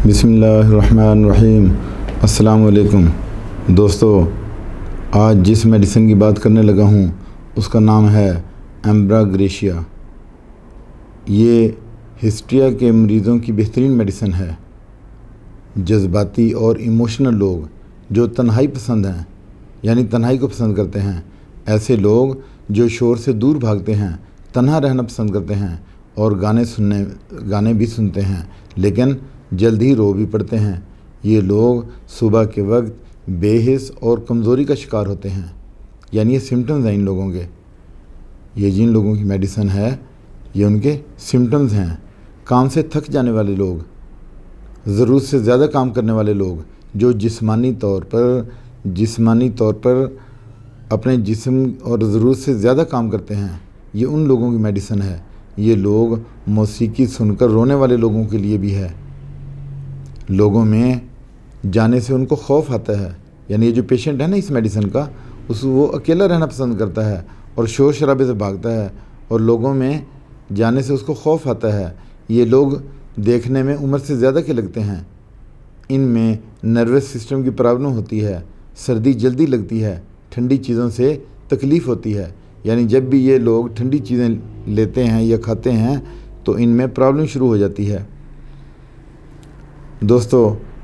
بسم اللہ الرحمن الرحیم۔ السلام علیکم دوستو، آج جس میڈیسن کی بات کرنے لگا ہوں اس کا نام ہے ایمبراگریشیا۔ یہ ہسٹریا کے مریضوں کی بہترین میڈیسن ہے۔ جذباتی اور ایموشنل لوگ جو تنہائی پسند ہیں، یعنی تنہائی کو پسند کرتے ہیں، ایسے لوگ جو شور سے دور بھاگتے ہیں، تنہا رہنا پسند کرتے ہیں اور گانے بھی سنتے ہیں لیکن جلد ہی رو بھی پڑتے ہیں، یہ لوگ صبح کے وقت بے حس اور کمزوری کا شکار ہوتے ہیں۔ یعنی یہ سمٹمز ہیں ان لوگوں کے، یہ جن لوگوں کی میڈیسن ہے یہ ان کے سمٹمز ہیں۔ کام سے تھک جانے والے لوگ، ضرورت سے زیادہ کام کرنے والے لوگ، جو جسمانی طور پر اپنے جسم اور ضرورت سے زیادہ کام کرتے ہیں، یہ ان لوگوں کی میڈیسن ہے۔ یہ لوگ موسیقی سن کر رونے والے لوگوں کے لیے بھی ہے۔ لوگوں میں جانے سے ان کو خوف آتا ہے، یعنی یہ جو پیشنٹ ہے نا اس میڈیسن کا، وہ اکیلا رہنا پسند کرتا ہے اور شور شرابے سے بھاگتا ہے اور لوگوں میں جانے سے اس کو خوف آتا ہے۔ یہ لوگ دیکھنے میں عمر سے زیادہ کے لگتے ہیں، ان میں نروس سسٹم کی پرابلم ہوتی ہے، سردی جلدی لگتی ہے، ٹھنڈی چیزوں سے تکلیف ہوتی ہے۔ یعنی جب بھی یہ لوگ ٹھنڈی چیزیں لیتے ہیں یا کھاتے ہیں تو ان میں پرابلم شروع ہو جاتی ہے۔ دوستو،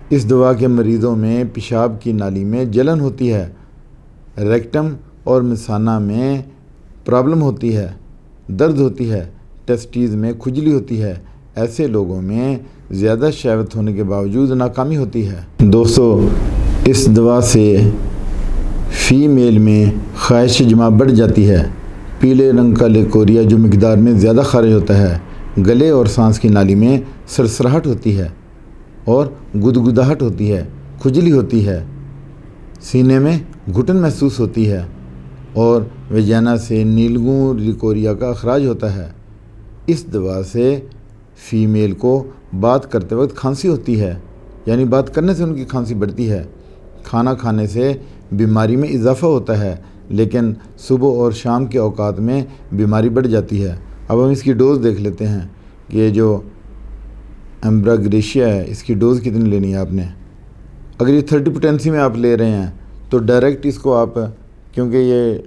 اس دوا کے مریضوں میں پیشاب کی نالی میں جلن ہوتی ہے، ریکٹم اور مثانہ میں پرابلم ہوتی ہے، درد ہوتی ہے، ٹیسٹیز میں کھجلی ہوتی ہے۔ ایسے لوگوں میں زیادہ شہوت ہونے کے باوجود ناکامی ہوتی ہے۔ دوستو، اس دوا سے فیمیل میں خواہش جماع بڑھ جاتی ہے۔ پیلے رنگ کا لیکوریا جو مقدار میں زیادہ خارج ہوتا ہے، گلے اور سانس کی نالی میں سرسراہٹ ہوتی ہے اور گدگداہٹ ہوتی ہے، کھجلی ہوتی ہے، سینے میں گھٹن محسوس ہوتی ہے اور ویجینا سے نیلگوں لیکوریا کا اخراج ہوتا ہے۔ اس دوا سے فیمیل کو بات کرتے وقت کھانسی ہوتی ہے، یعنی بات کرنے سے ان کی کھانسی بڑھتی ہے۔ کھانا کھانے سے بیماری میں اضافہ ہوتا ہے لیکن صبح اور شام کے اوقات میں بیماری بڑھ جاتی ہے۔ اب ہم اس کی ڈوز دیکھ لیتے ہیں کہ یہ جو ایمبراگریشیا ہے اس کی ڈوز کتنی لینی ہے آپ نے۔ اگر یہ 30 پوٹینسی میں آپ لے رہے ہیں تو ڈائریکٹ اس کو آپ، کیونکہ یہ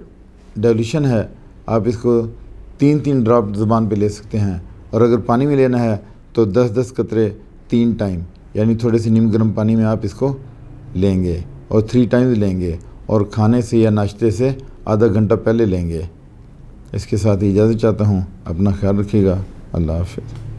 ڈائلیوشن ہے، آپ اس کو 3 ڈراپ زبان پہ لے سکتے ہیں، اور اگر پانی میں لینا ہے تو 10 قطرے 3 ٹائم، یعنی تھوڑے سے نیم گرم پانی میں آپ اس کو لیں گے اور 3 ٹائمز لیں گے، اور کھانے سے یا ناشتے سے آدھا گھنٹہ پہلے لیں گے۔ اس کے ساتھ اجازت چاہتا ہوں، اپنا خیال رکھیے گا، اللہ حافظ۔